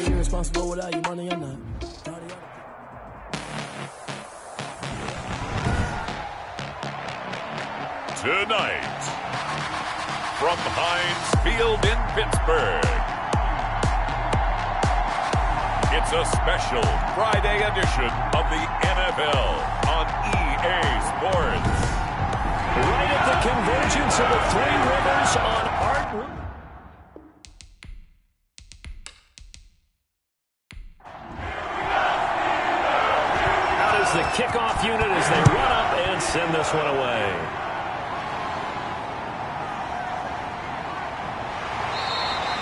be irresponsible without your money or not. Tonight, from Heinz Field in Pittsburgh, it's a special Friday edition of the NFL on EA Sports. Right at the convergence of the three rivers on Art Route. Out is the kickoff unit as they run up and send this one away.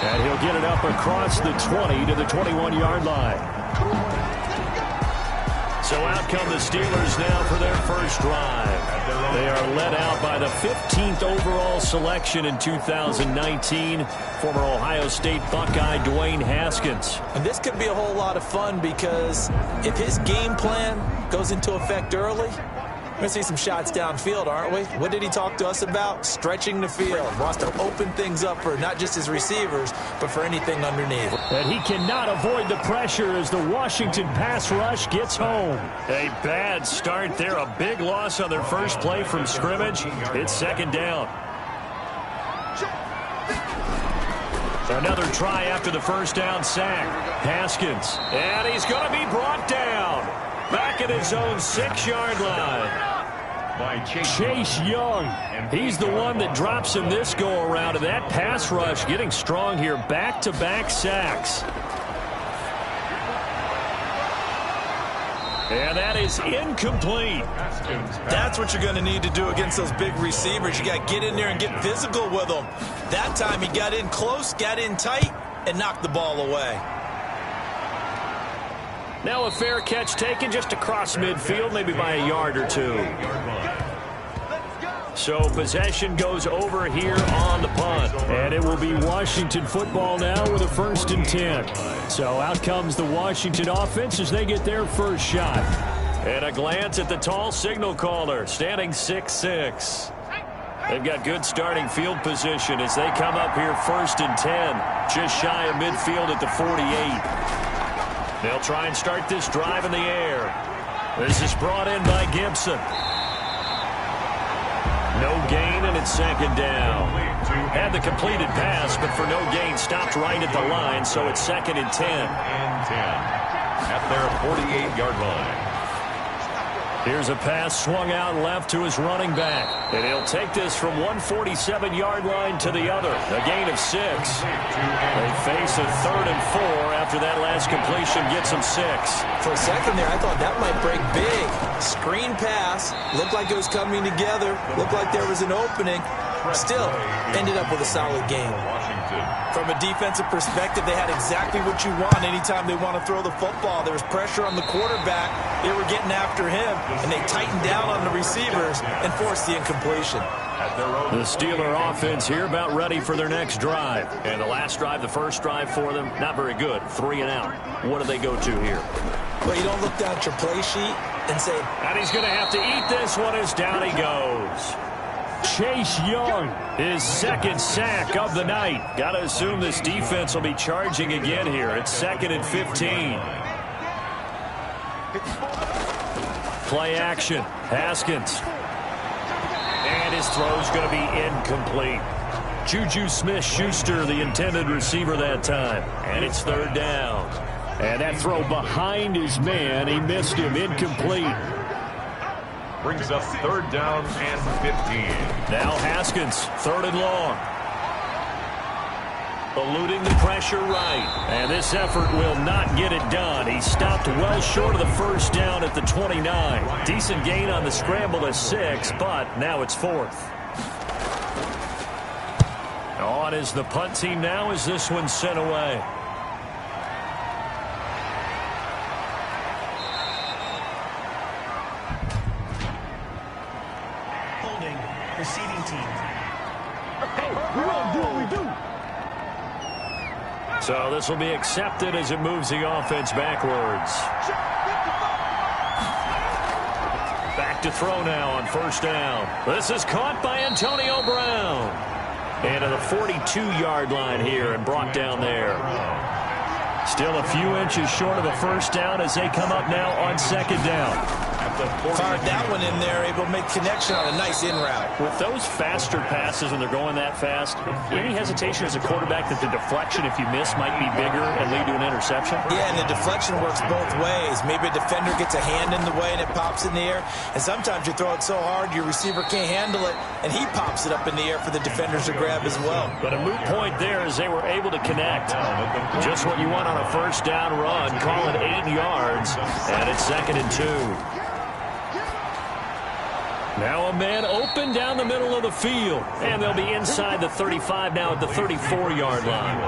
And he'll get it up across the 20 to the 21-yard line. So out come the Steelers now for their first drive. They are led out by the 15th overall selection in 2019, former Ohio State Buckeye Dwayne Haskins. And this could be a whole lot of fun because if his game plan goes into effect early, we're going to see some shots downfield, aren't we? What did he talk to us about? Stretching the field. Wants to open things up for not just his receivers, but for anything underneath. And he cannot avoid the pressure as the Washington pass rush gets home. A bad start there. A big loss on their first play from scrimmage. It's second down. Another try after the first down sack. Haskins. And he's going to be brought down. Back at his own 6-yard line. By Chase Young. He's the one that drops him this go-around. And that pass rush getting strong here. Back-to-back sacks. And that is incomplete. That's what you're going to need to do against those big receivers. You got to get in there and get physical with them. That time he got in close, got in tight, and knocked the ball away. Now a fair catch taken just across midfield, maybe by a yard or two. So possession goes over here on the punt. And it will be Washington football now with a 1st and 10. So out comes the Washington offense as they get their first shot. And a glance at the tall signal caller, standing 6'6". They've got good starting field position as they come up here 1st and 10. Just shy of midfield at the 48. They'll try and start this drive in the air. This is brought in by Gibson. No gain, and it's second down. Had the completed pass, but for no gain, stopped right at the line, so it's 2nd and 10. At their 48-yard line. Here's a pass swung out left to his running back. And he'll take this from 147-yard line to the other. A gain of 6. They face a 3rd and 4 after that last completion gets them 6. For a second there, I thought that might break big. Screen pass. Looked like it was coming together. Looked like there was an opening. Still, ended up with a solid game. From a defensive perspective, they had exactly what you want anytime they want to throw the football. There was pressure on the quarterback. They were getting after him, and they tightened down on the receivers and forced the incompletion. The Steeler offense here about ready for their next drive. And the last drive, the first drive for them, not very good. 3 and out. What do they go to here? Well, you don't look down at your play sheet and say, and he's going to have to eat this one as down he goes. Chase Young, his 2nd sack of the night. Got to assume this defense will be charging again here. It's 2nd and 15. Play action. Haskins. And his throw's going to be incomplete. Juju Smith-Schuster, the intended receiver that time. And it's 3rd down. And that throw behind his man, he missed him, incomplete. Brings up 3rd down and 15. Now Haskins, 3rd and long. Eluding the pressure right. And this effort will not get it done. He stopped well short of the first down at the 29. Decent gain on the scramble at 6, but now it's 4th. On is the punt team now as this one's sent away. Receiving team. Hey, we gonna do what we do. So this will be accepted as it moves the offense backwards. Back to throw now on 1st down. This is caught by Antonio Brown. And to the 42-yard line here and brought down there. Still a few inches short of a first down as they come up now on second down. Fired that one in there, able to make connection on a nice in route. With those faster passes when they're going that fast, any hesitation as a quarterback that the deflection, if you miss, might be bigger and lead to an interception? Yeah, and the deflection works both ways. Maybe a defender gets a hand in the way and it pops in the air, and sometimes you throw it so hard your receiver can't handle it, and he pops it up in the air for the defenders to grab as well. But a moot point there as they were able to connect. Just what you want on a first down run. Call it 8 yards, and it's 2nd and 2. Now a man open down the middle of the field. And they'll be inside the 35 now at the 34-yard line.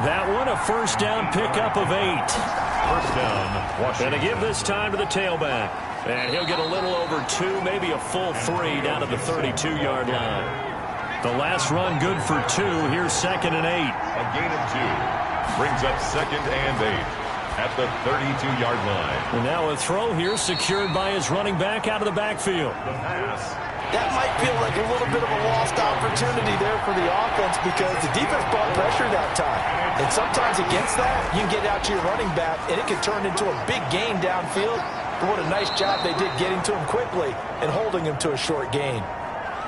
That one, a first down pickup of 8. First down, Washington. Going to give this time to the tailback. And he'll get a little over 2, maybe a full 3 down to the 32-yard line. The last run good for 2. Here's 2nd and 8. A gain of 2. Brings up 2nd and 8. At the 32-yard line. And now a throw here secured by his running back out of the backfield. The pass. That might feel like a little bit of a lost opportunity there for the offense because the defense brought pressure that time. And sometimes against that, you can get out to your running back, and it can turn into a big gain downfield. But what a nice job they did getting to him quickly and holding him to a short gain.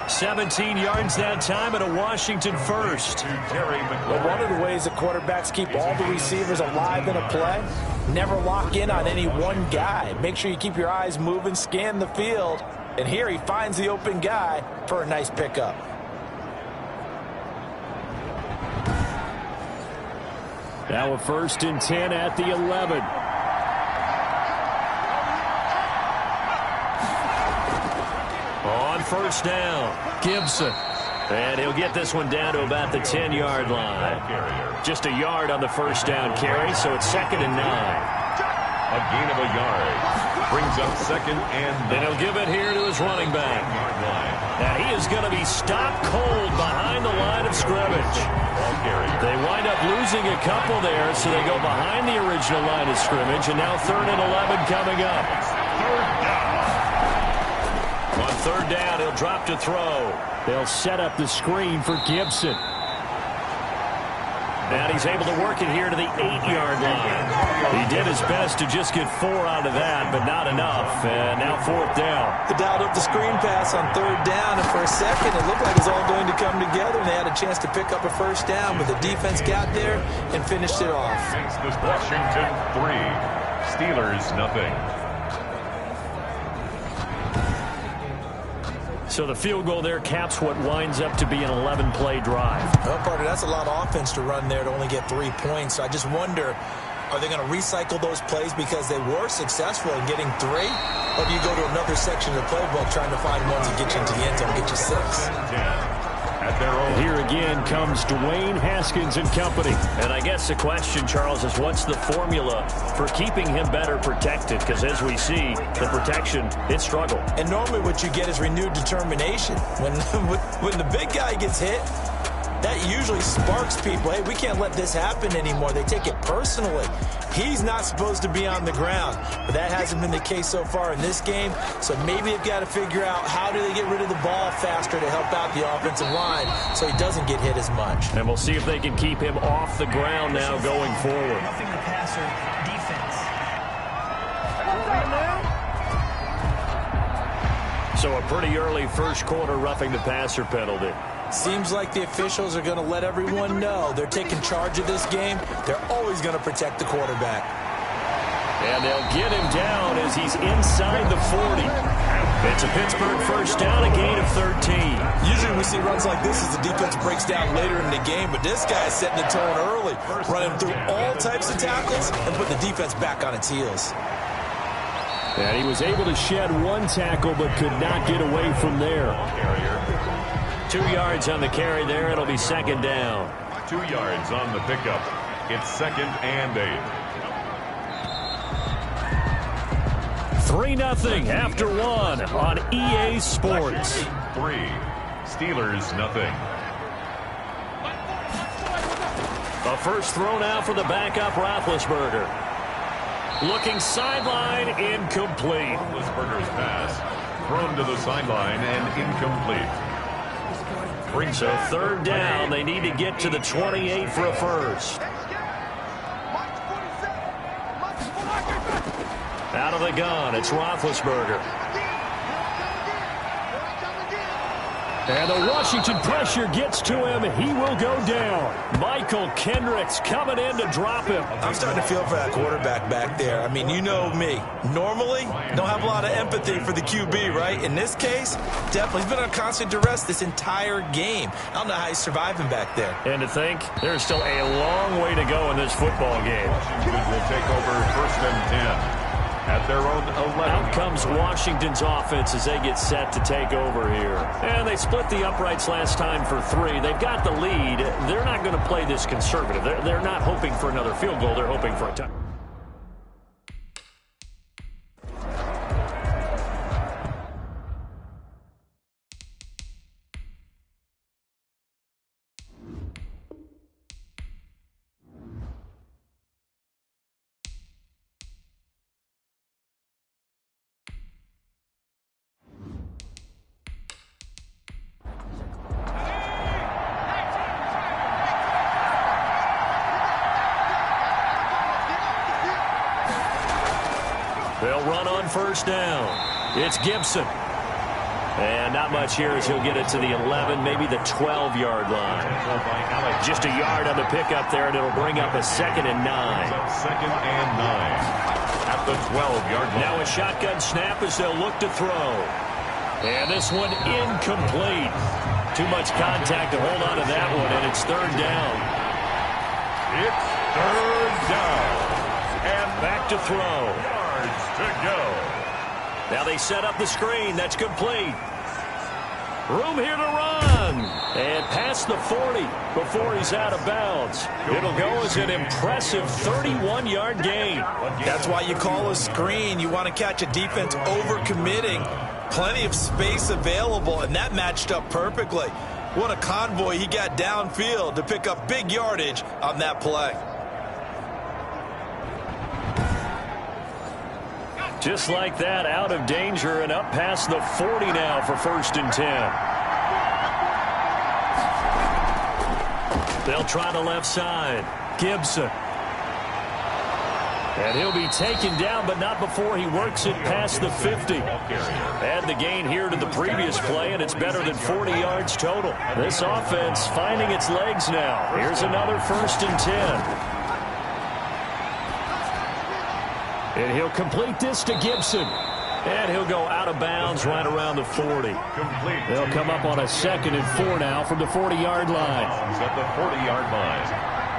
17 yards that time and a Washington first. Well, one of the ways that quarterbacks keep all the receivers alive in a play, never lock in on any one guy. Make sure you keep your eyes moving, scan the field, and here he finds the open guy for a nice pickup. Now a 1st and 10 at the 11. On first down, Gibson. And he'll get this one down to about the 10-yard line. Just a yard on the first down carry, so it's 2nd and 9. A gain of a yard. Brings up 2nd and 9. And he'll give it here to his running back. Now he is going to be stopped cold behind the line of scrimmage. They wind up losing a couple there, so they go behind the original line of scrimmage, and now 3rd and 11 coming up. On 3rd down, he'll drop to throw. They'll set up the screen for Gibson. And he's able to work it here to the 8-yard line. He did his best to just get 4 out of that, but not enough. And now 4th down. They dialed up the screen pass on 3rd down, and for a second it looked like it was all going to come together, and they had a chance to pick up a first down, but the defense got there and finished it off. Washington 3, Steelers nothing. So the field goal there caps what winds up to be an 11-play drive. Well, partner, that's a lot of offense to run there to only get 3 points. So I just wonder, are they going to recycle those plays because they were successful in getting 3? Or do you go to another section of the playbook trying to find ones that get you into the end zone, get you 6? Here again comes Dwayne Haskins and company. And I guess the question, Charles, is what's the formula for keeping him better protected? Because as we see, the protection, it struggled. And normally what you get is renewed determination. When the big guy gets hit, that usually sparks people. Hey, we can't let this happen anymore. They take it personally. He's not supposed to be on the ground, but that hasn't been the case so far in this game. So maybe they've got to figure out how do they get rid of the ball faster to help out the offensive line so he doesn't get hit as much. And we'll see if they can keep him off the ground now going forward. Roughing the passer defense. So a pretty early first quarter roughing the passer penalty. Seems like the officials are going to let everyone know they're taking charge of this game. They're always going to protect the quarterback. And they'll get him down as he's inside the 40. It's a Pittsburgh first down, a gain of 13. Usually we see runs like this as the defense breaks down later in the game, but this guy is setting the tone early, running through all types of tackles and putting the defense back on its heels. And he was able to shed 1 tackle but could not get away from there. 2 yards on the carry there. It'll be 2nd down. 2 yards on the pickup. It's 2nd and 8. 3-0 after 1 on EA Sports. 3, Steelers nothing. A first throw now for the backup Roethlisberger. Looking sideline, incomplete. Roethlisberger's pass thrown to the sideline and incomplete. So 3rd down, they need to get to the 28 for a first. Out of the gun, it's Roethlisberger. And the Washington pressure gets to him. He will go down. Michael Kendricks coming in to drop him. I'm starting to feel for that quarterback back there. I mean, you know me. Normally, don't have a lot of empathy for the QB, right? In this case, definitely. He's been on constant duress this entire game. I don't know how he's surviving back there. And to think, there's still a long way to go in this football game. Washington will take over 1st and 10. At their own 11. Out comes Washington's offense as they get set to take over here. And they split the uprights last time for 3. They've got the lead. They're not going to play this conservative. They're not hoping for another field goal. They're hoping for a touchdown. They'll run on 1st down. It's Gibson. And not much here as he'll get it to the 11, maybe the 12-yard line. Just a yard on the pickup there, and it'll bring up a 2nd and 9. 2nd and 9 at the 12-yard line. Now a shotgun snap as they'll look to throw. And this one incomplete. Too much contact to hold on to that one, and it's 3rd down. It's 3rd down. And back to throw. To go. Now they set up the screen. That's complete. Room here to run. And past the 40 before he's out of bounds. It'll go as an impressive 31-yard gain. That's why you call a screen. You want to catch a defense overcommitting. Plenty of space available, and that matched up perfectly. What a convoy he got downfield to pick up big yardage on that play. Just like that, out of danger and up past the 40 now for 1st and 10. They'll try the left side. Gibson. And he'll be taken down, but not before he works it past the 50. Add the gain here to the previous play, and it's better than 40 yards total. This offense finding its legs now. Here's another 1st and 10. And he'll complete this to Gibson. And he'll go out of bounds right around the 40. They'll come up on a 2nd and 4 now from the 40-yard line. At the 40-yard line.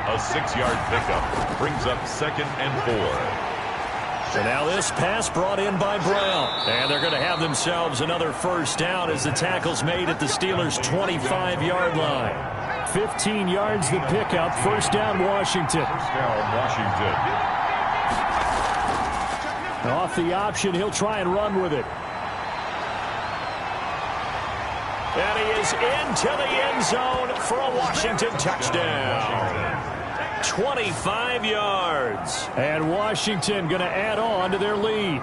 A 6-yard pickup brings up 2nd and 4. So now this pass brought in by Brown. And they're going to have themselves another 1st down as the tackle's made at the Steelers' 25-yard line. 15 yards the pickup. 1st down, Washington. 1st down, Washington. Off the option, he'll try and run with it. And he is into the end zone for a Washington touchdown. 25 yards. And Washington going to add on to their lead.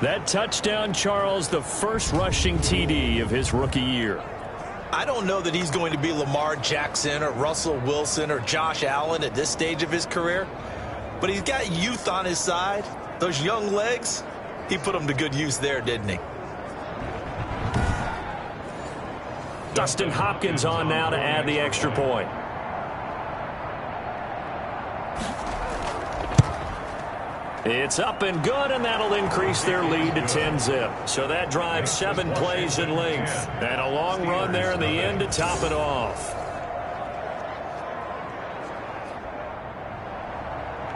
That touchdown, Charles, the first rushing TD of his rookie year. I don't know that he's going to be Lamar Jackson or Russell Wilson or Josh Allen at this stage of his career. But he's got youth on his side. Those young legs, he put them to good use there, didn't he? Dustin Hopkins on now to add the extra point. It's up and good, and that'll increase their lead to 10-zip. So that drives 7 plays in length. And a long run there in the end to top it off.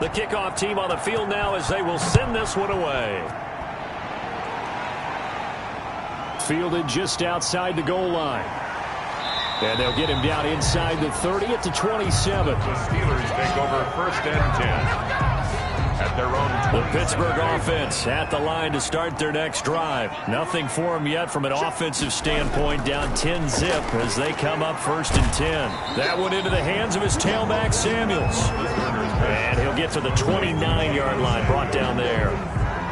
The kickoff team on the field now as they will send this one away. Fielded just outside the goal line. And they'll get him down inside the 30 at the 27. The Steelers take over 1st and 10. At their own 20. The Pittsburgh offense at the line to start their next drive. Nothing for them yet from an offensive standpoint, down 10-zip as they come up 1st and 10. That one into the hands of his tailback, Samuels. And he'll get to the 29-yard line, brought down there.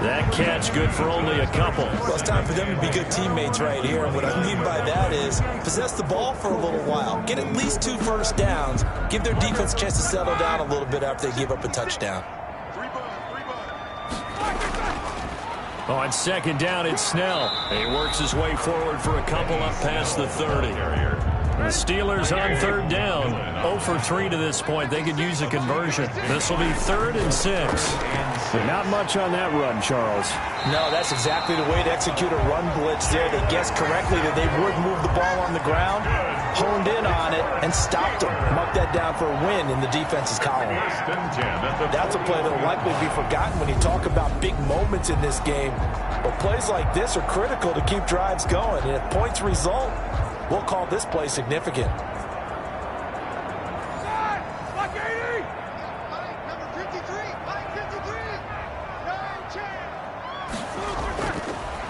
That catch good for only a couple. Well, it's time for them to be good teammates right here. And what I mean by that is possess the ball for a little while. Get at least 2 first downs. Give their defense a chance to settle down a little bit after they give up a touchdown. On second down, it's Snell. He works his way forward for a couple up past the 30. The Steelers on third down. 0 for 3 to this point. They could use a conversion. This will be 3rd and 6. Not much on that run, Charles. No, that's exactly the way to execute a run blitz there. They guessed correctly that they would move the ball on the ground, honed in on it, and stopped them. Mark that down for a win in the defense's column. That's a play that will likely be forgotten when you talk about big moments in this game. But plays like this are critical to keep drives going. And if points result, we'll call this play significant.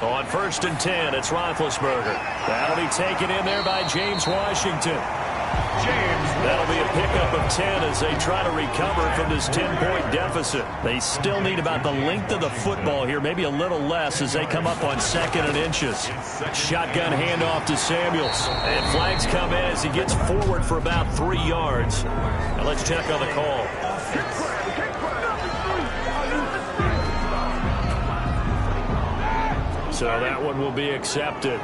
On 1st and 10, it's Roethlisberger. That'll be taken in there by James Washington. That'll be a pickup of 10 as they try to recover from this 10-point deficit. They still need about the length of the football here, maybe a little less as they come up on 2nd and inches. Shotgun handoff to Samuels. And flags come in as he gets forward for about 3 yards. Now let's check on the call. So that one will be accepted.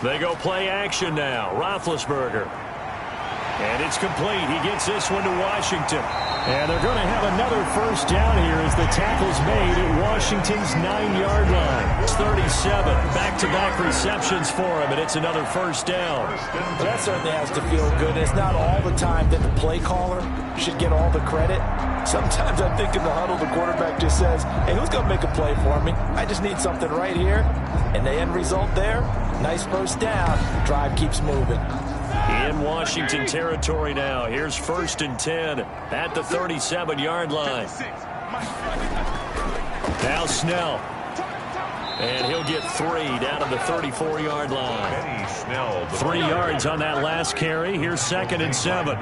They go play action now. Roethlisberger. And it's complete. He gets this one to Washington. And they're going to have another first down here as the tackle's made at Washington's 9-yard line. It's 37. Back-to-back receptions for him, and it's another first down. Well, that certainly has to feel good. It's not all the time that the play caller should get all the credit. Sometimes I think in the huddle, the quarterback just says, hey, who's going to make a play for me? I just need something right here. And the end result there, nice first down. Drive keeps moving. In Washington territory now. Here's 1st and 10 at the 37-yard line. Now Snell. And he'll get 3 down at the 34-yard line. 3 yards on that last carry. Here's 2nd and 7.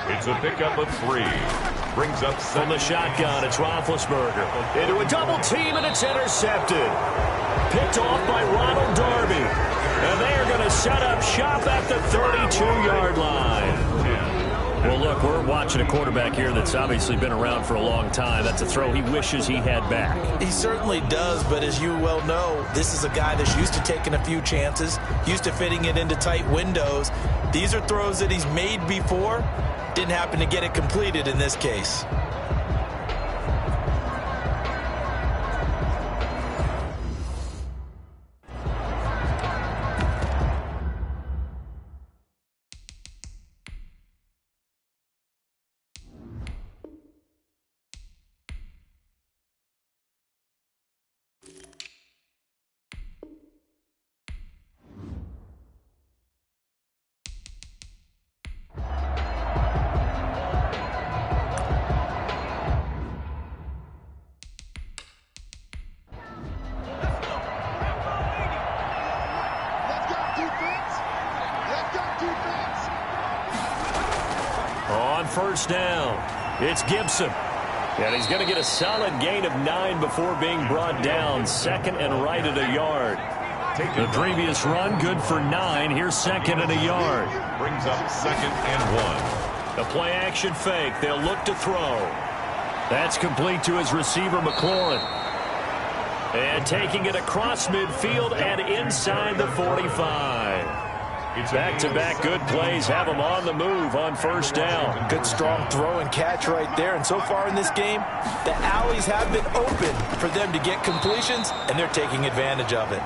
It's a pickup of 3. Brings up from the shotgun. It's Roethlisberger. Into a double team, and it's intercepted. Picked off by Ronald Darby. And they are going to set up shop at the 32-yard line. Well, look, we're watching a quarterback here that's obviously been around for a long time. That's a throw he wishes he had back. He certainly does, but as you well know, this is a guy that's used to taking a few chances, used to fitting it into tight windows. These are throws that he's made before. Didn't happen to get it completed in this case. On first down, it's Gibson. And he's going to get a solid gain of 9 before being brought down. 2nd and right at a yard. The previous run, good for 9. Here's 2nd and a yard. Brings up 2nd and 1. A play action fake. They'll look to throw. That's complete to his receiver, McLaurin. And taking it across midfield and inside the 45. Back-to-back good plays have him on the move on first down. Good strong throw and catch right there. And so far in this game, the alleys have been open for them to get completions, and they're taking advantage of it.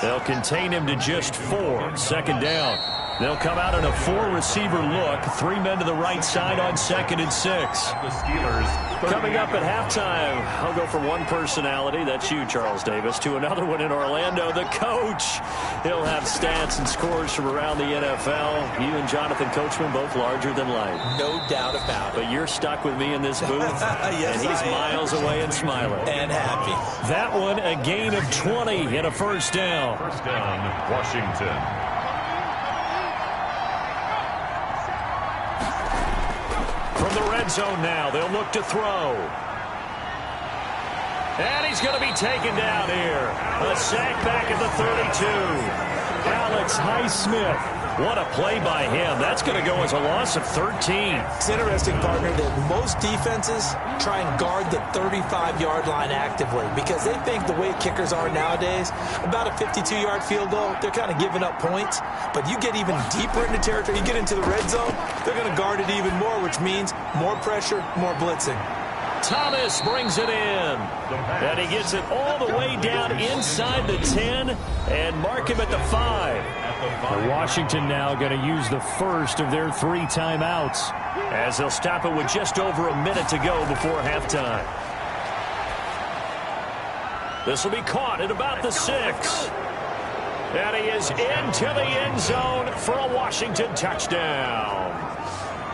They'll contain him to just 4. 2nd down. They'll come out in a 4-receiver look. 3 men to the right side on 2nd and 6. The Steelers. Coming up at halftime, I'll go from one personality, that's you, Charles Davis, to another one in Orlando, the coach. He'll have stats and scores from around the NFL. You and Jonathan Coachman both larger than life. No doubt about it. But you're stuck with me in this booth, yes, and he's miles away and smiling. And happy. That one, a gain of 20 and a first down. First down, Washington. From the red zone now, they'll look to throw. And he's going to be taken down here. A sack back at the 32. Alex Highsmith. What a play by him. That's going to go as a loss of 13. It's interesting, partner, that most defenses try and guard the 35-yard line actively because they think the way kickers are nowadays, about a 52-yard field goal, they're kind of giving up points. But you get even deeper into territory, you get into the red zone, they're going to guard it even more, which means more pressure, more blitzing. Thomas brings it in, and he gets it all the way down inside the 10 and mark him at the 5. Washington now going to use the first of their 3 timeouts as they'll stop it with just over a minute to go before halftime. This will be caught at about the 6. And he is into the end zone for a Washington touchdown.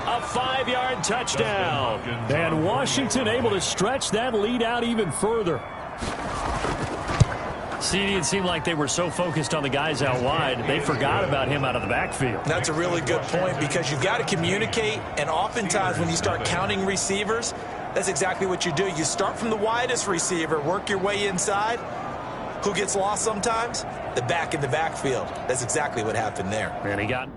A 5-yard touchdown. And Washington able to stretch that lead out even further. CD, it seemed like they were so focused on the guys out wide, they forgot about him out of the backfield. That's a really good point because you've got to communicate, and oftentimes when you start counting receivers, that's exactly what you do. You start from the widest receiver, work your way inside. Who gets lost sometimes? The back in the backfield. That's exactly what happened there. And he got...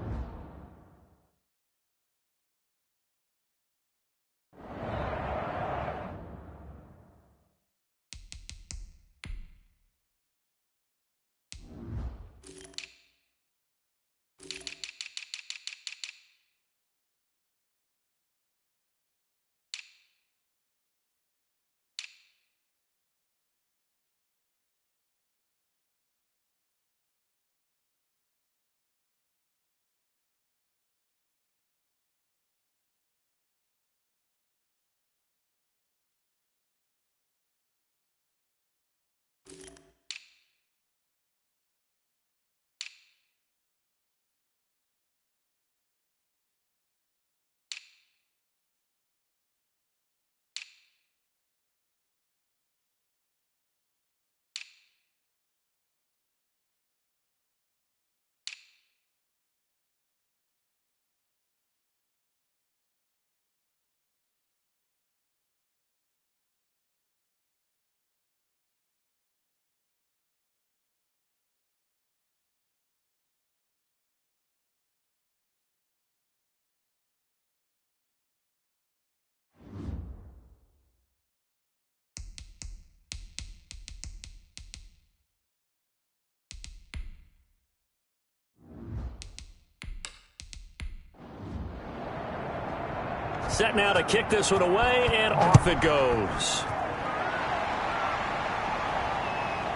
Set now to kick this one away, and off it goes.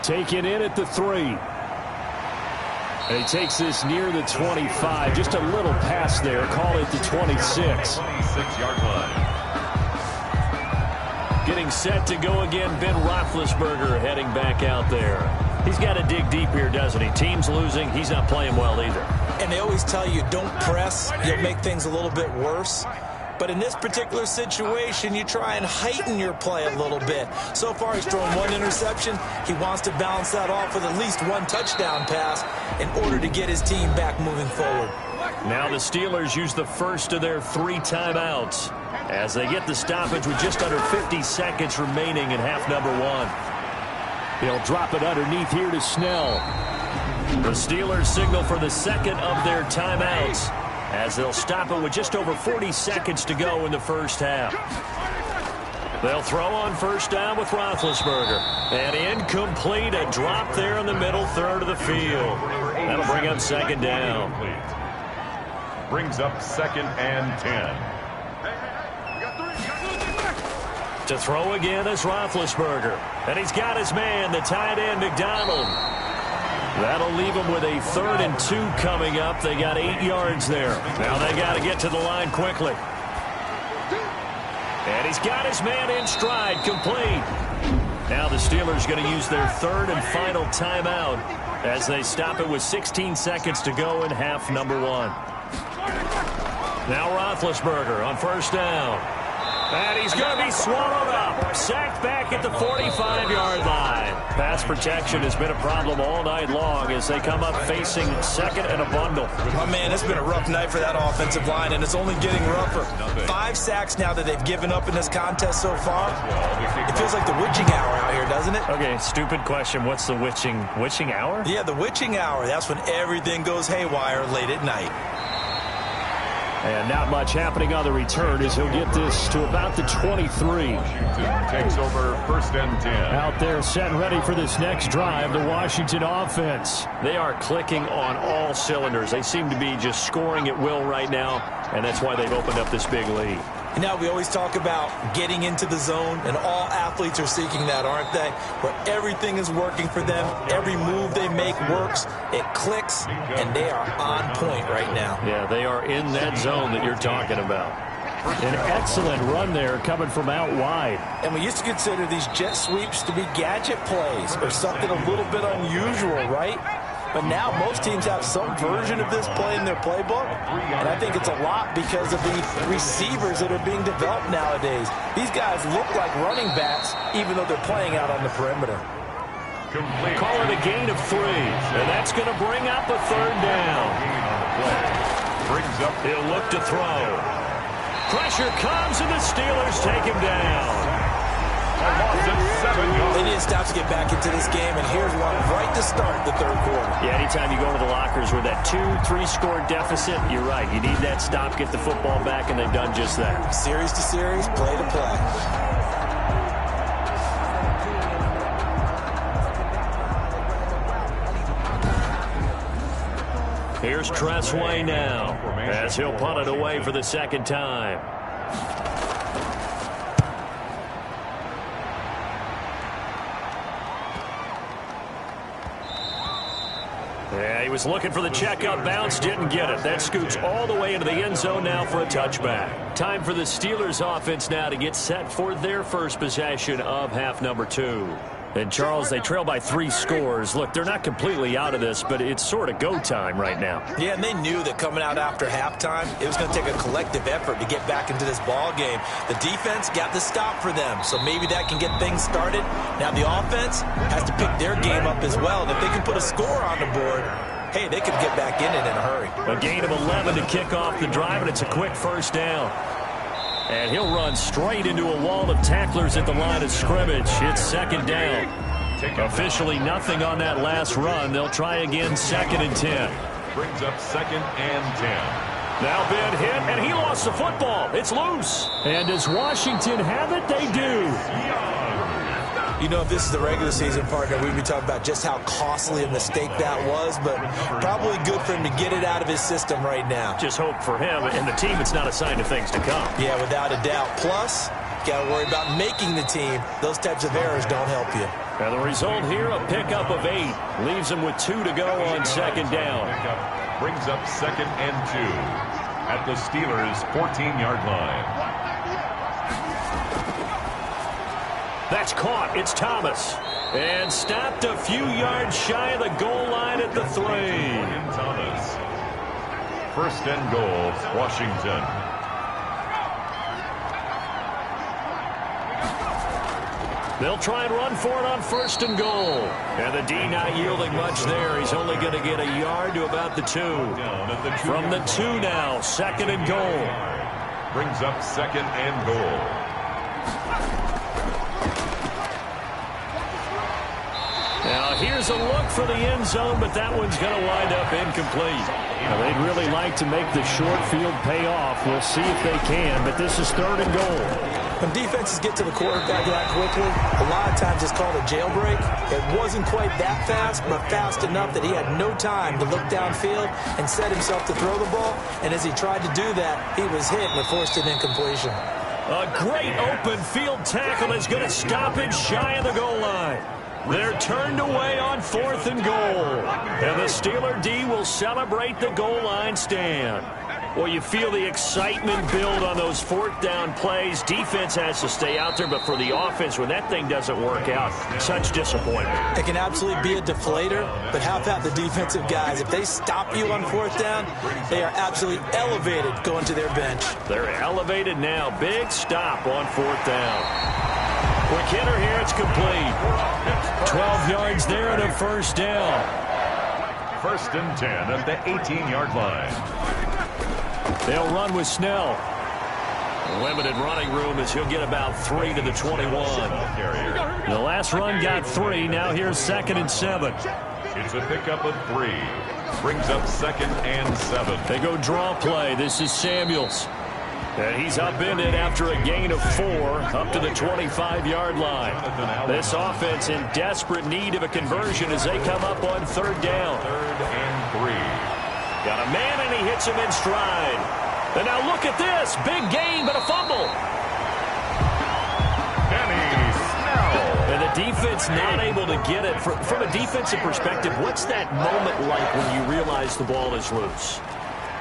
Taken in at the 3. And he takes this near the 25. Just a little pass there. Call it the 26. 26-yard line. Getting set to go again, Ben Roethlisberger heading back out there. He's got to dig deep here, doesn't he? Team's losing. He's not playing well either. And they always tell you, don't press. You'll make things a little bit worse. But in this particular situation, you try and heighten your play a little bit. So far, he's thrown 1 interception. He wants to balance that off with at least 1 touchdown pass in order to get his team back moving forward. Now the Steelers use the first of their 3 timeouts as they get the stoppage with just under 50 seconds remaining in half number 1. They'll drop it underneath here to Snell. The Steelers signal for the second of their timeouts as they'll stop it with just over 40 seconds to go in the first half. They'll throw on first down with Roethlisberger. And incomplete, a drop there in the middle third of the field. That'll bring up second down. Brings up second and 10. To throw again is Roethlisberger. And he's got his man, the tight end, McDonald. That'll leave them with a 3rd and 2 coming up. They got 8 yards there. Now they got to get to the line quickly. And he's got his man in stride, complete. Now the Steelers going to use their 3rd and final timeout as they stop it with 16 seconds to go in half number 1. Now Roethlisberger on first down. And he's going to be swallowed up. Sacked back at the 45-yard line. Pass protection has been a problem all night long as they come up facing second and a bundle. Oh, man, it's been a rough night for that offensive line, and it's only getting rougher. 5 sacks now that they've given up in this contest so far. It feels like the witching hour out here, doesn't it? Okay, stupid question. What's the witching hour? Yeah, the witching hour. That's when everything goes haywire late at night. And not much happening on the return as he'll get this to about the 23. Washington takes over 1st and 10. Out there set and ready for this next drive, the Washington offense. They are clicking on all cylinders. They seem to be just scoring at will right now, and that's why they've opened up this big lead. Now, we always talk about getting into the zone, and all athletes are seeking that, aren't they? Where everything is working for them. Every move they make works. It clicks, and they are on point right now. Yeah, they are in that zone that you're talking about. An excellent run there coming from out wide. And we used to consider these jet sweeps to be gadget plays or something a little bit unusual, right? But now most teams have some version of this play in their playbook, and I think it's a lot because of the receivers that are being developed nowadays. These guys look like running backs, even though they're playing out on the perimeter. Call it a gain of 3, and that's going to bring up a 3rd down. He'll look to throw. Pressure comes, and the Steelers take him down. They need to stop to get back into this game, and here's one right to start the 3rd quarter. Yeah, anytime you go to the lockers with that 2-3 score deficit, you're right. You need that stop, get the football back, and they've done just that. Series to series, play to play. Here's Tressway now as he'll punt it away for the 2nd time. Yeah, he was looking for the checkup bounce, didn't get it. That scoots all the way into the end zone now for a touchback. Time for the Steelers offense now to get set for their first possession of half number 2. And, Charles, they trail by 3 scores. Look, they're not completely out of this, but it's sort of go time right now. Yeah, and they knew that coming out after halftime, it was going to take a collective effort to get back into this ball game. The defense got the stop for them, so maybe that can get things started. Now the offense has to pick their game up as well. And if they can put a score on the board, hey, they could get back in it in a hurry. A gain of 11 to kick off the drive, and it's a quick 1st down. And he'll run straight into a wall of tacklers at the line of scrimmage. It's 2nd down. Officially nothing on that last run. They'll try again 2nd and 10. Brings up 2nd and 10. Now Ben hit, and he lost the football. It's loose. And does Washington have it? They do. You know, if this is the regular season, partner, we'd be talking about just how costly a mistake that was, but probably good for him to get it out of his system right now. Just hope for him and the team it's not a sign of things to come. Yeah, without a doubt. Plus, got to worry about making the team. Those types of errors don't help you. And the result here, a pickup of 8. Leaves them with 2 to go on 2nd down. Brings up 2nd and 2 at the Steelers' 14-yard line. That's caught. It's Thomas. And stopped a few yards shy of the goal line at the 3. Thomas. 1st and goal, Washington. They'll try and run for it on 1st and goal. And the D not yielding much there. He's only going to get a yard to about the 2. From the 2 now, 2nd and goal. Brings up 2nd and goal. Now, here's a look for the end zone, but that one's going to wind up incomplete. Now, they'd really like to make the short field pay off. We'll see if they can, but this is 3rd and goal. When defenses get to the quarterback that quickly, a lot of times it's called a jailbreak. It wasn't quite that fast, but fast enough that he had no time to look downfield and set himself to throw the ball. And as he tried to do that, he was hit and it forced an incompletion. A great open field tackle is going to stop it shy of the goal line. They're turned away on 4th and goal. And the Steeler D will celebrate the goal line stand. Well, you feel the excitement build on those fourth down plays. Defense has to stay out there, but for the offense, when that thing doesn't work out, such disappointment. It can absolutely be a deflator, but how about the defensive guys? If they stop you on fourth down, they are absolutely elevated going to their bench. They're elevated now. Big stop on fourth down. Quick hitter here, it's complete. 12 yards there and a first down. 1st and 10 at the 18-yard line. They'll run with Snell. Limited running room as he'll get about 3 to the 21. The last run got 3. Now here's 2nd and 7. It's a pickup of 3. Brings up 2nd and 7. They go draw play. This is Samuels. And he's upended after a gain of 4 up to the 25-yard line. This offense in desperate need of a conversion as they come up on 3rd down. 3rd and 3. Got a man, and he hits him in stride. And now look at this. Big gain, but a fumble. And the defense not able to get it. From a defensive perspective, what's that moment like when you realize the ball is loose?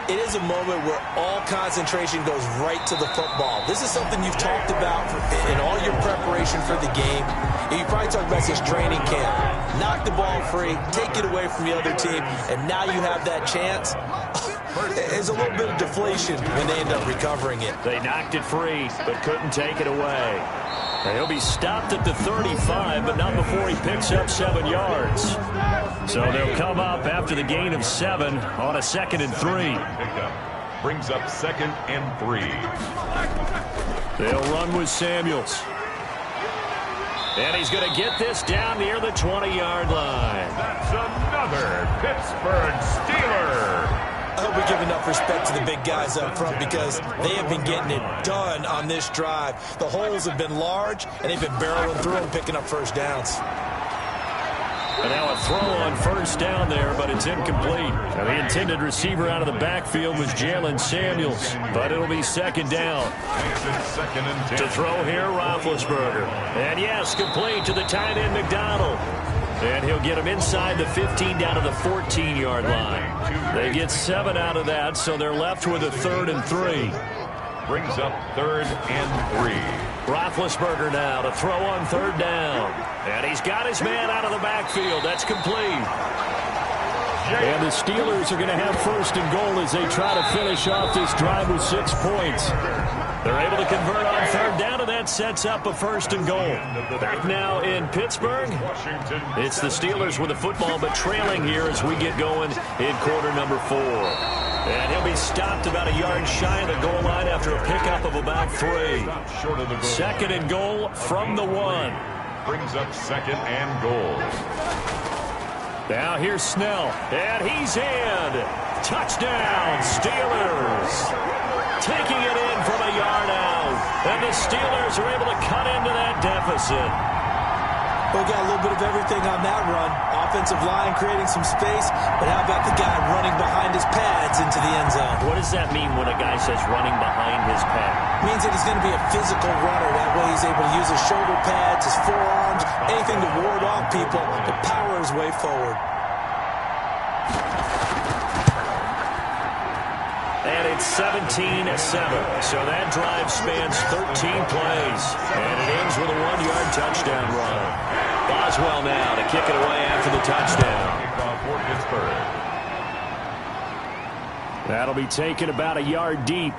It is a moment where all concentration goes right to the football. This is something you've talked about in all your preparation for the game. You probably talked about this training camp. Knock the ball free, take it away from the other team, and now you have that chance. There's a little bit of deflation when they end up recovering it. They knocked it free, but couldn't take it away. And he'll be stopped at the 35, but not before he picks up 7 yards. So they'll come up after the gain of 7 on a 2nd and 3. Brings up 2nd and 3. They'll run with Samuels. And he's going to get this down near the 20-yard line. That's another Pittsburgh Steeler. I hope we give enough respect to the big guys up front because they have been getting it done on this drive. The holes have been large, and they've been barreling through and picking up first downs. And now a throw on first down there, but it's incomplete. And the intended receiver out of the backfield was Jalen Samuels, but it'll be 2nd down. To throw here, Roethlisberger. And yes, complete to the tight end, McDonald. And he'll get him inside the 15 down to the 14-yard line. They get 7 out of that, so they're left with a 3rd and 3. Brings up 3rd and 3. Roethlisberger now to throw on 3rd down. And he's got his man out of the backfield. That's complete. And the Steelers are going to have 1st and goal as they try to finish off this drive with 6 points. They're able to convert on 3rd down, and that sets up a 1st and goal. Back now in Pittsburgh, it's the Steelers with the football, but trailing here as we get going in quarter number 4. And he'll be stopped about a yard shy of the goal line after a pickup of about 3. 2nd and goal from the 1. Brings up 2nd and goal. Now here's Snell, and he's in. Touchdown, Steelers. Taking it in from a yard out. And the Steelers are able to cut into that deficit. We got a little bit of everything on that run. Offensive line creating some space, but how about the guy running behind his pads into the end zone? What does that mean when a guy says running behind his pad? It means that he's going to be a physical runner. That way he's able to use his shoulder pads, his forearms, anything to ward off people to power his way forward. And it's 17-7. So that drive spans 13 plays. And it ends with a 1-yard touchdown run. Boswell now to kick it away after the touchdown. That'll be taken about a yard deep.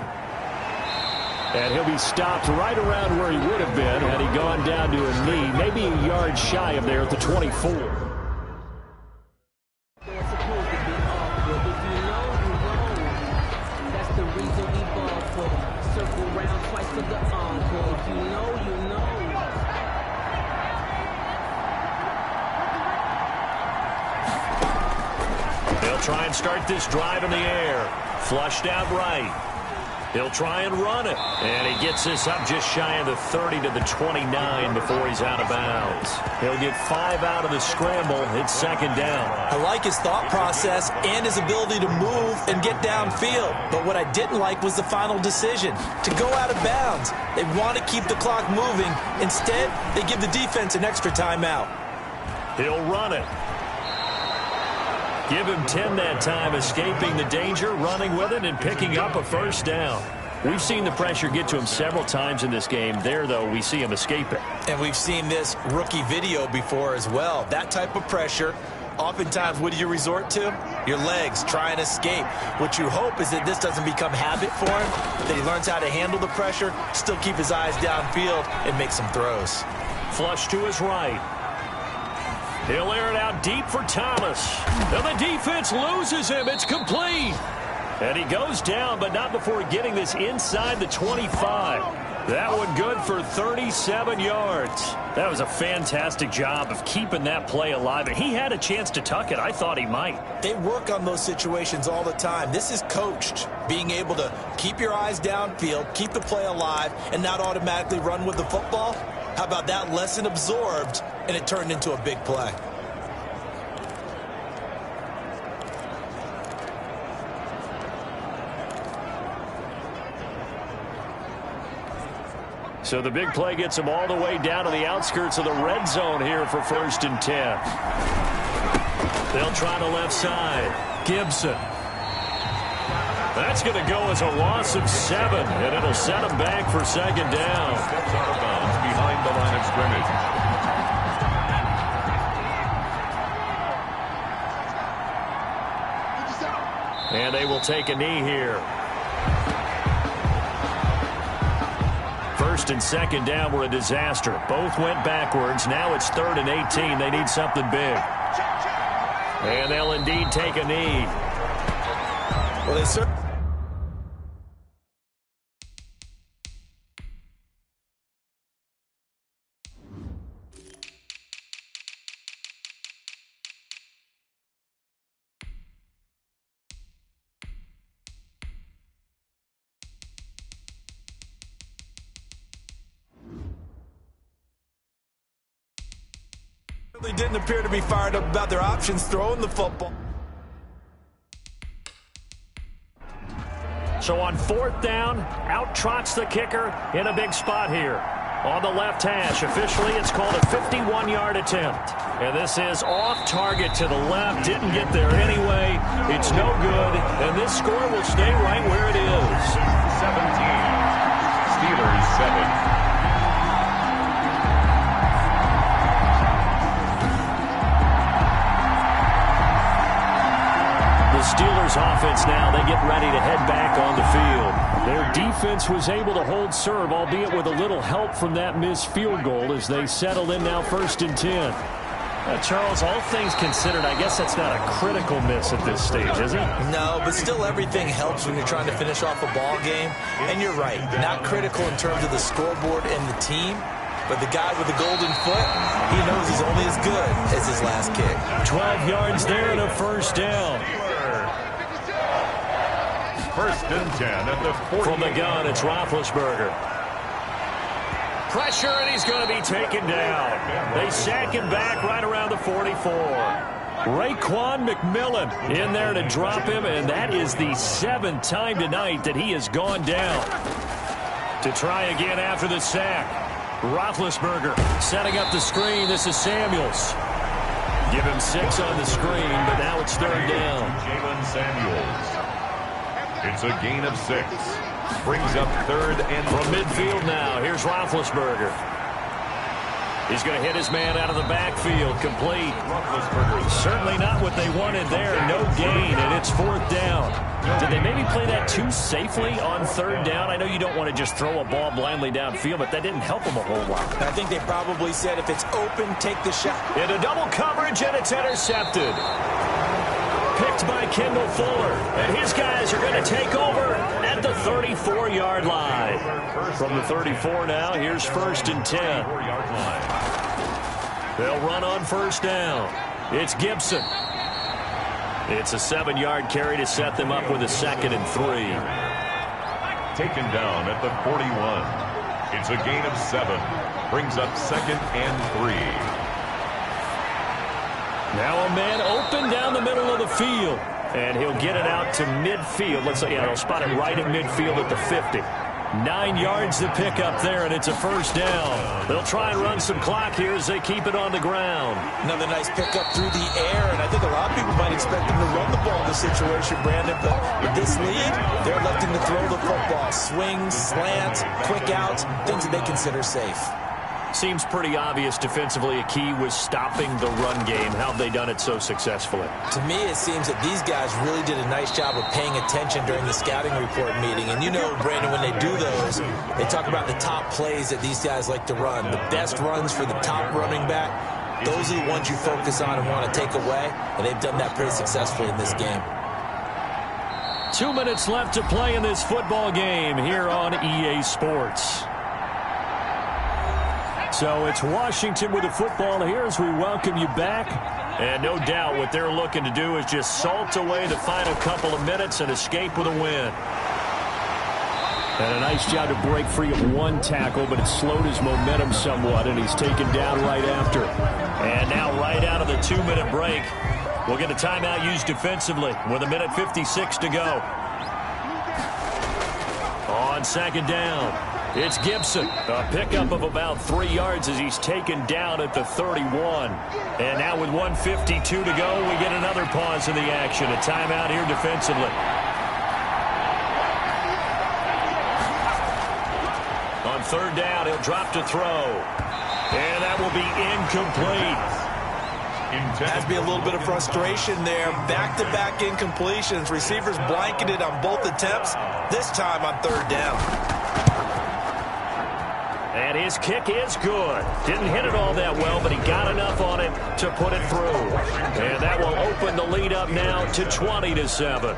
And he'll be stopped right around where he would have been had he gone down to a knee. Maybe a yard shy of there at the 24. Try and start this drive in the air. Flushed out right. He'll try and run it. And he gets this up just shy of the 30 to the 29 before he's out of bounds. He'll get 5 out of the scramble. It's 2nd down. I like his thought process and his ability to move and get downfield. But what I didn't like was the final decision, to go out of bounds. They want to keep the clock moving. Instead, they give the defense an extra timeout. He'll run it. Give him 10 that time, escaping the danger, running with it, and picking up a first down. We've seen the pressure get to him several times in this game. There, though, we see him escape it. And we've seen this rookie video before as well. That type of pressure, oftentimes, what do you resort to? Your legs, try and escape. What you hope is that this doesn't become habit for him, that he learns how to handle the pressure, still keep his eyes downfield, and make some throws. Flush to his right. He'll air it out deep for Thomas. And the defense loses him. It's complete. And he goes down, but not before getting this inside the 25. That one good for 37 yards. That was a fantastic job of keeping that play alive. And he had a chance to tuck it. I thought he might. They work on those situations all the time. This is coached, being able to keep your eyes downfield, keep the play alive, and not automatically run with the football. How about that lesson absorbed, and it turned into a big play? So the big play gets him all the way down to the outskirts of the red zone here for 1st and 10. They'll try the left side. Gibson. That's going to go as a loss of 7, and it'll set him back for 2nd down. Steps out of bounds behind the line of scrimmage. And they will take a knee here. 1st and 2nd down were a disaster. Both went backwards. Now it's 3rd and 18. They need something big. And they'll indeed take a knee. Well, they certainly... They didn't appear to be fired up about their options throwing the football. So on 4th down, out trots the kicker in a big spot here. On the left hash, officially it's called a 51-yard attempt. And this is off target to the left. Didn't get there anyway. It's no good. And this score will stay right where it is. 17. Steelers 7. Steelers offense now, they get ready to head back on the field. Their defense was able to hold serve, albeit with a little help from that missed field goal as they settle in now 1st and 10. Charles, all things considered, I guess that's not a critical miss at this stage, is it? No, but still everything helps when you're trying to finish off a ball game. And you're right, not critical in terms of the scoreboard and the team. But the guy with the golden foot, he knows he's only as good as his last kick. 12 yards there and a 1st down. 1st and 10 at the 40. From the gun, it's Roethlisberger. Pressure, and he's going to be taken down. They sack him back right around the 44. Raekwon McMillan in there to drop him, and that is the 7th time tonight that he has gone down. To try again after the sack. Roethlisberger setting up the screen. This is Samuels. Give him 6 on the screen, but now it's 3rd down. Jalen Samuels. It's a gain of 6. Brings up 3rd and from midfield now. Here's Roethlisberger. He's going to hit his man out of the backfield. Complete. Roethlisberger. Certainly not what they wanted there. No gain, and it's 4th down. Did they maybe play that too safely on 3rd down? I know you don't want to just throw a ball blindly downfield, but that didn't help them a whole lot. I think they probably said if it's open, take the shot. Into double coverage, and it's intercepted. Picked by Kendall Fuller. And his guys are going to take over at the 34-yard line. From the 34 now, here's 1st and 10. They'll run on 1st down. It's Gibson. It's a 7-yard carry to set them up with a 2nd and 3. Taken down at the 41. It's a gain of 7. Brings up 2nd and 3. Now a man open down the middle of the field. And he'll get it out to midfield. Let's say, yeah, they'll spot it right at midfield at the 50. 9 yards to pick up there, and it's a first down. They'll try and run some clock here as they keep it on the ground. Another nice pickup through the air, and I think a lot of people might expect them to run the ball in this situation, Brandon, but with this lead, they're electing to throw the football. Swings, slants, quick outs, things that they consider safe. Seems pretty obvious defensively a key was stopping the run game. How have they done it so successfully? To me, it seems that these guys really did a nice job of paying attention during the scouting report meeting. And you know, Brandon, when they do those, they talk about the top plays that these guys like to run. The best runs for the top running back, those are the ones you focus on and want to take away. And they've done that pretty successfully in this game. 2 minutes left to play in this football game here on EA Sports. So it's Washington with the football here as we welcome you back. And no doubt what they're looking to do is just salt away the final couple of minutes and escape with a win. And a nice job to break free of one tackle, but it slowed his momentum somewhat, and he's taken down right after. And now right out of the 2-minute break, we'll get a timeout used defensively with 1:56 to go. On second down, it's Gibson. A pickup of about 3 yards as he's taken down at the 31. And now with 1:52 to go, we get another pause in the action. A timeout here defensively. On third down, he'll drop to throw. And that will be incomplete. Has to be a little bit of frustration there. Back-to-back incompletions. Receivers blanketed on both attempts, this time on third down. And his kick is good. Didn't hit it all that well, but he got enough on it to put it through. And that will open the lead up now to 20-7.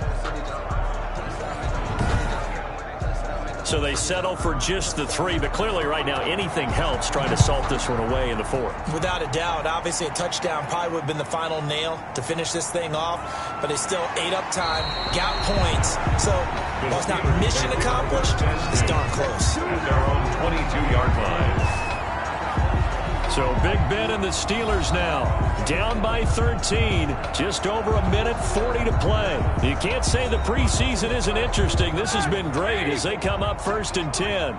So they settle for just the 3, but clearly right now anything helps trying to salt this one away in the 4th. Without a doubt, obviously a touchdown probably would have been the final nail to finish this thing off, but they still ate up time, got points. So while it's not mission accomplished, it's darn close. At their own 22-yard line. So Big Ben and the Steelers now down by 13. Just over 1:40 to play. You can't say the preseason isn't interesting. This has been great as they come up 1st and 10.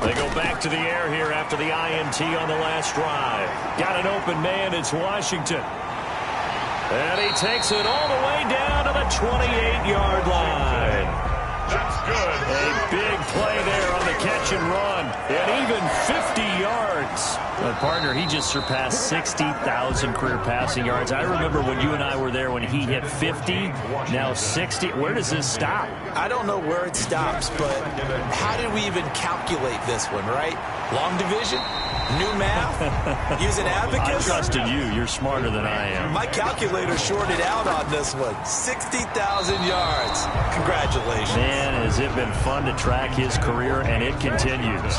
They go back to the air here after the INT on the last drive. Got an open man. It's Washington. And he takes it all the way down to the 28-yard line. That's good. A big play there on the catch and run. And even 50 yards. Partner, he just surpassed 60,000 career passing yards. I remember when you and I were there when he hit 50, now 60. Where does this stop? I don't know where it stops, but how did we even calculate this one, right? Long division? New math? Using abacus? I trusted you. You're smarter than I am. My calculator shorted out on this one. 60,000 yards. Congratulations. Man, has it been fun to track his career, and it continues.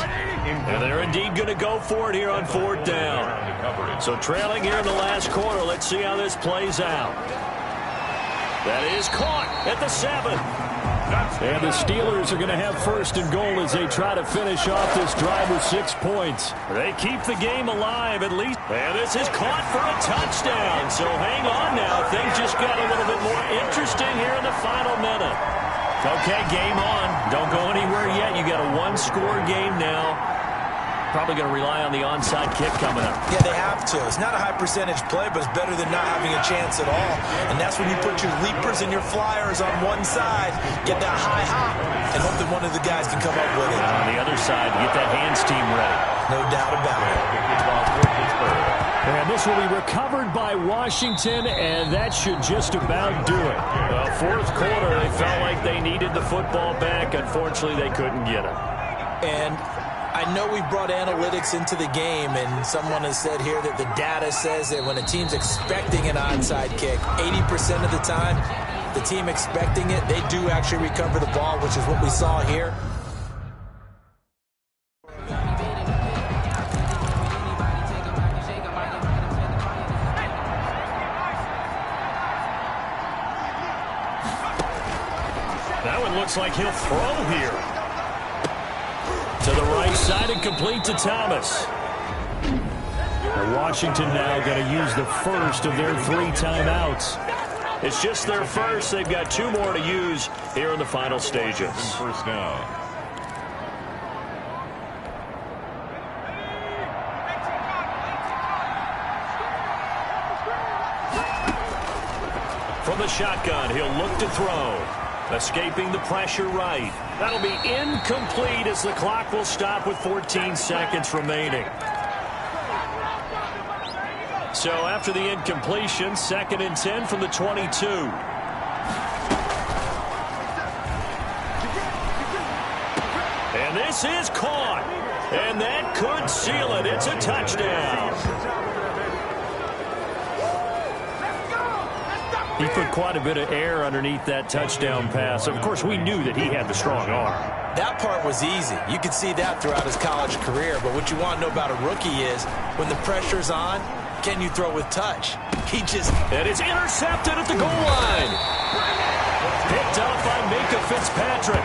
And they're indeed going to go for it here on 4th down. So trailing here in the last quarter. Let's see how this plays out. That is caught at the 7. And the Steelers are going to have 1st and goal as they try to finish off this drive with 6 points. They keep the game alive at least. And this is caught for a touchdown. So hang on now. Things just got a little bit more interesting here in the final minute. Okay, game on. Don't go anywhere yet. You got a 1-score game now. Probably going to rely on the onside kick coming up. Yeah, they have to. It's not a high percentage play, but it's better than not having a chance at all. And that's when you put your leapers and your flyers on one side, get that high hop, and hope that one of the guys can come up with it. On the other side, get that hands team ready. No doubt about it. And this will be recovered by Washington, and that should just about do it. Well, 4th quarter, they felt like they needed the football back. Unfortunately, they couldn't get it. And I know we brought analytics into the game, and someone has said here that the data says that when a team's expecting an onside kick, 80% of the time, the team expecting it, they do actually recover the ball, which is what we saw here. That one looks like he'll throw here. To the right side and complete to Thomas. And Washington now going to use the first of their 3 timeouts. It's just their first. They've got 2 more to use here in the final stages. First down. From the shotgun, he'll look to throw. Escaping the pressure right. That'll be incomplete as the clock will stop with 14 seconds remaining. So after the incompletion, 2nd and 10 from the 22. And this is caught. And that could seal it. It's a touchdown. He put quite a bit of air underneath that touchdown pass. Of course, we knew that he had the strong arm. That part was easy. You could see that throughout his college career. But what you want to know about a rookie is when the pressure's on, can you throw with touch? And it's intercepted at the goal line. Picked up by Minka Fitzpatrick.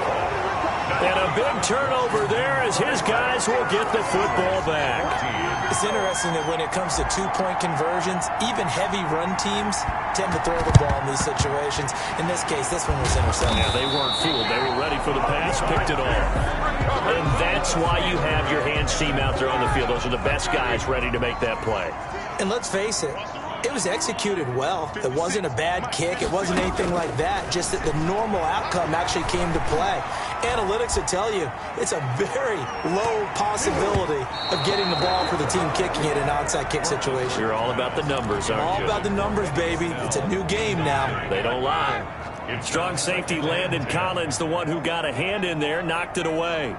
And a big turnover there as his guys will get the football back. It's interesting that when it comes to 2-point conversions, even heavy run teams tend to throw the ball in these situations. In this case, this one was intercepted. Yeah, they weren't fooled. They were ready for the pass, picked it off. And that's why you have your hands team out there on the field. Those are the best guys ready to make that play. And let's face it, it was executed well. It wasn't a bad kick. It wasn't anything like that. Just that the normal outcome actually came to play. Analytics will tell you it's a very low possibility of getting the ball for the team kicking it in an onside kick situation. You're all about the numbers, aren't you? All about the numbers, baby. It's a new game now. They don't lie. Strong safety Landon Collins, the one who got a hand in there, knocked it away.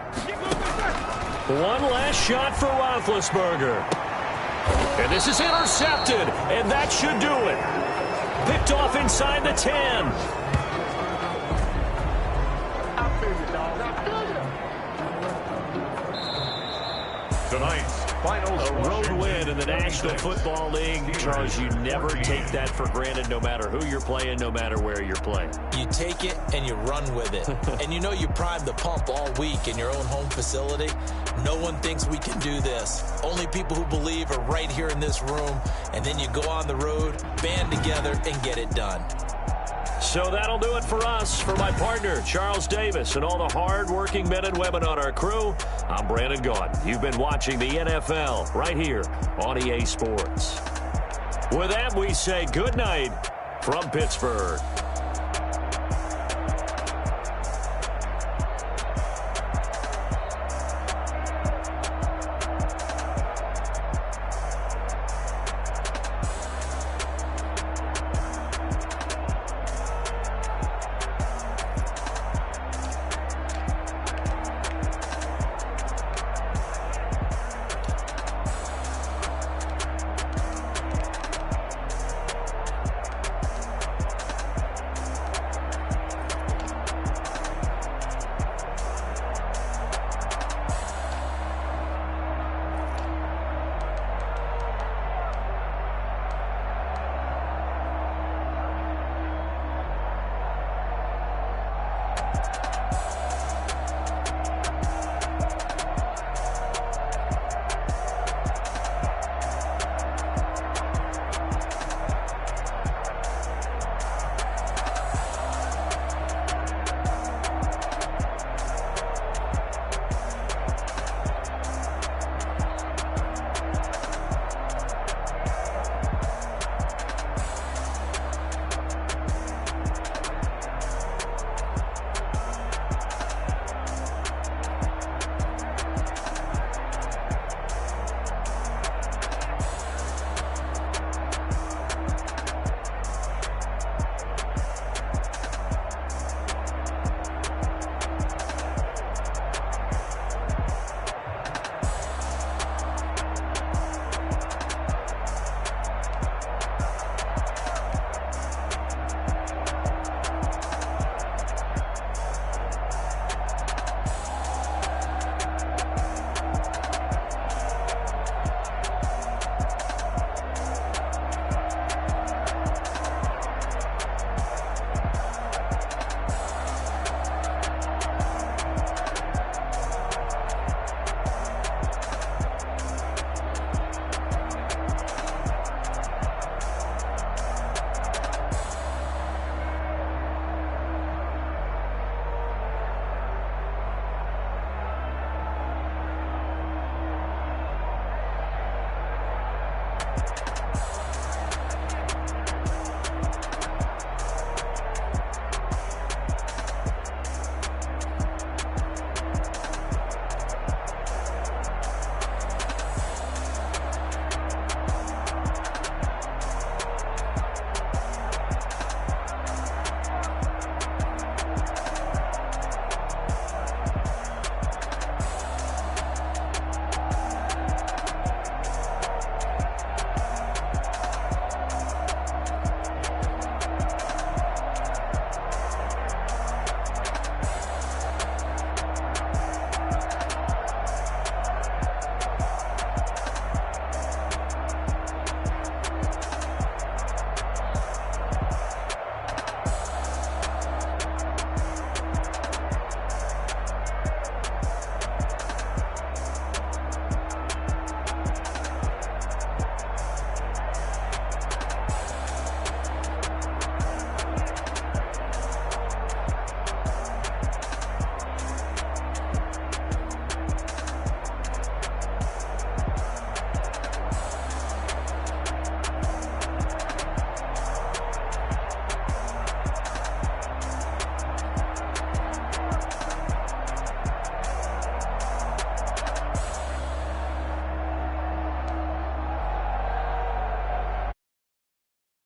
One last shot for Roethlisberger. And this is intercepted, and that should do it. Picked off inside the 10. Tonight's final A road win in the National Football League. Charles, you never take that for granted no matter who you're playing, no matter where you're playing. You take it and you run with it. And you know you primed the pump all week in your own home facility. No one thinks we can do this. Only people who believe are right here in this room. And then you go on the road, band together, and get it done. So that'll do it for us. For my partner, Charles Davis, and all the hard-working men and women on our crew, I'm Brandon Gaudin. You've been watching the NFL right here on EA Sports. With that, we say good night from Pittsburgh.